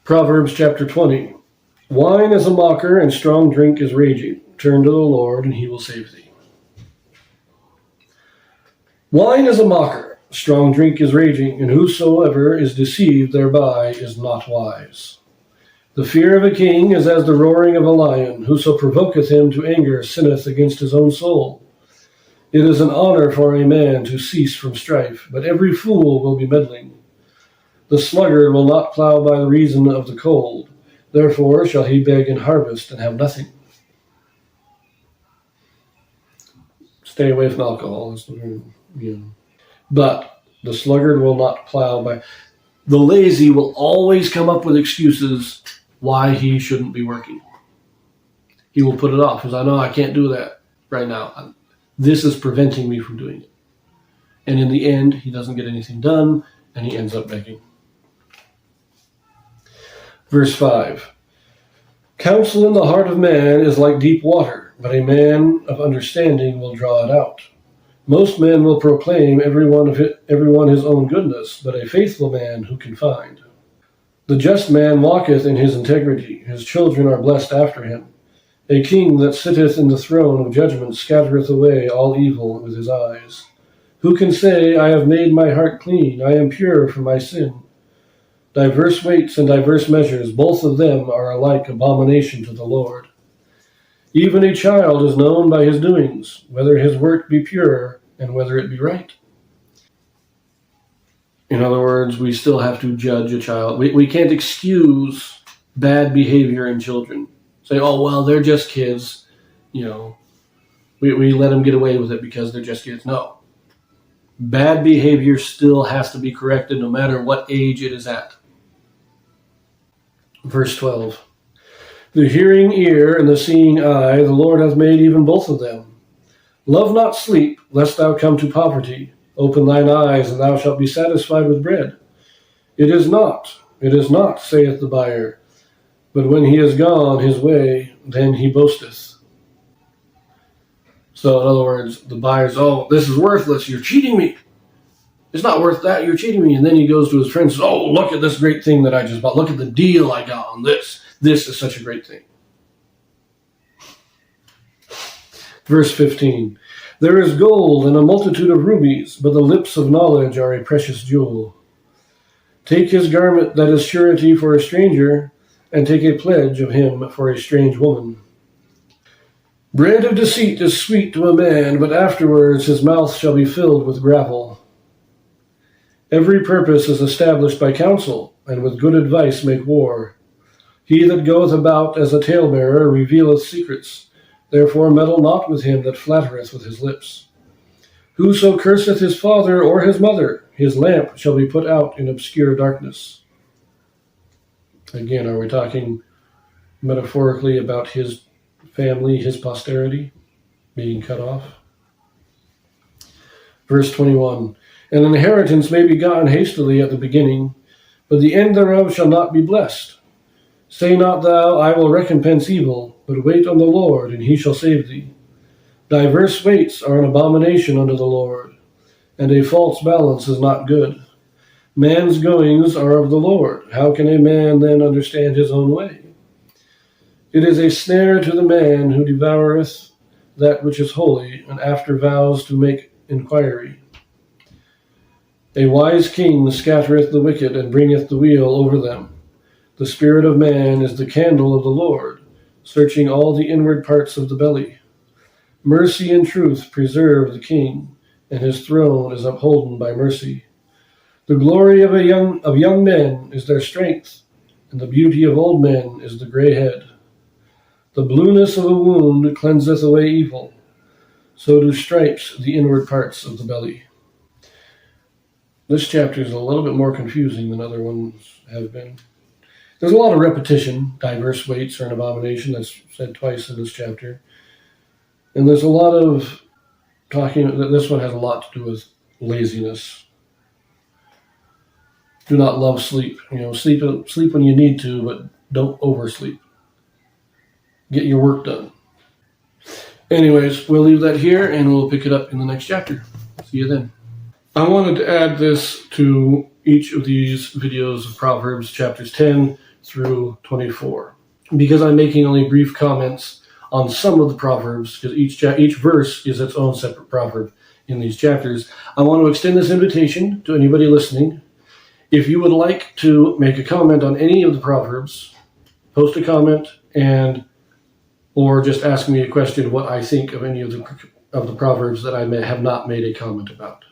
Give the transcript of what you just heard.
Proverbs chapter 20. Wine is a mocker, and strong drink is raging. Turn to the Lord, and he will save thee. Wine is a mocker, strong drink is raging, and whosoever is deceived thereby is not wise. The fear of a king is as the roaring of a lion. Whoso provoketh him to anger sinneth against his own soul. It is an honor for a man to cease from strife, but every fool will be meddling. The sluggard will not plow by the reason of the cold. Therefore shall he beg in harvest and have nothing. Stay away from alcohol. But the sluggard will not plow by. The lazy will always come up with excuses why he shouldn't be working. He will put it off because I know I can't do that right now. This is preventing me from doing it. And in the end, he doesn't get anything done, and he ends up begging. Verse 5. Counsel in the heart of man is like deep water, but a man of understanding will draw it out. Most men will proclaim everyone his own goodness, but a faithful man who can find? The just man walketh in his integrity, his children are blessed after him. A king that sitteth in the throne of judgment scattereth away all evil with his eyes. Who can say, I have made my heart clean, I am pure from my sin? Diverse weights and diverse measures, both of them are alike abomination to the Lord. Even a child is known by his doings, whether his work be pure and whether it be right. In other words, we still have to judge a child. We can't excuse bad behavior in children. Say, oh, well, they're just kids. We let them get away with it because they're just kids. No. Bad behavior still has to be corrected no matter what age it is at. Verse 12. The hearing ear and the seeing eye, the Lord hath made even both of them. Love not sleep, lest thou come to poverty. Open thine eyes, and thou shalt be satisfied with bread. It is not, saith the buyer. But when he is gone his way, then he boasteth. So in other words, the buyer's, oh, this is worthless, you're cheating me. It's not worth that, you're cheating me. And then he goes to his friend and says, oh, look at this great thing that I just bought. Look at the deal I got on this. This is such a great thing. Verse 15. There is gold and a multitude of rubies, but the lips of knowledge are a precious jewel. Take his garment that is surety for a stranger, and take a pledge of him for a strange woman. Bread of deceit is sweet to a man, but afterwards his mouth shall be filled with gravel. Every purpose is established by counsel, and with good advice make war. He that goeth about as a talebearer revealeth secrets. Therefore meddle not with him that flattereth with his lips. Whoso curseth his father or his mother, his lamp shall be put out in obscure darkness. Again, are we talking metaphorically about his family, his posterity being cut off? Verse 21. An inheritance may be gotten hastily at the beginning, but the end thereof shall not be blessed. Say not thou, I will recompense evil, but wait on the Lord, and he shall save thee. Diverse weights are an abomination unto the Lord, and a false balance is not good. Man's goings are of the Lord. How can a man then understand his own way? It is a snare to the man who devoureth that which is holy, and after vows to make inquiry. A wise king scattereth the wicked, and bringeth the weal over them. The spirit of man is the candle of the Lord, searching all the inward parts of the belly. Mercy and truth preserve the king, and his throne is upholden by mercy. The glory of young men is their strength, and the beauty of old men is the gray head. The blueness of a wound cleanseth away evil, so do stripes the inward parts of the belly. This chapter is a little bit more confusing than other ones have been. There's a lot of repetition. Diverse weights are an abomination. That's said twice in this chapter. And there's a lot of talking. This one has a lot to do with laziness. Do not love sleep. Sleep when you need to, but don't oversleep. Get your work done. Anyways, we'll leave that here, and we'll pick it up in the next chapter. See you then. I wanted to add this to each of these videos of Proverbs chapters 10 through 24. Because I'm making only brief comments on some of the Proverbs, because each verse is its own separate proverb in these chapters, I want to extend this invitation to anybody listening. If you would like to make a comment on any of the Proverbs, post a comment or just ask me a question of what I think of any of the Proverbs that I may have not made a comment about.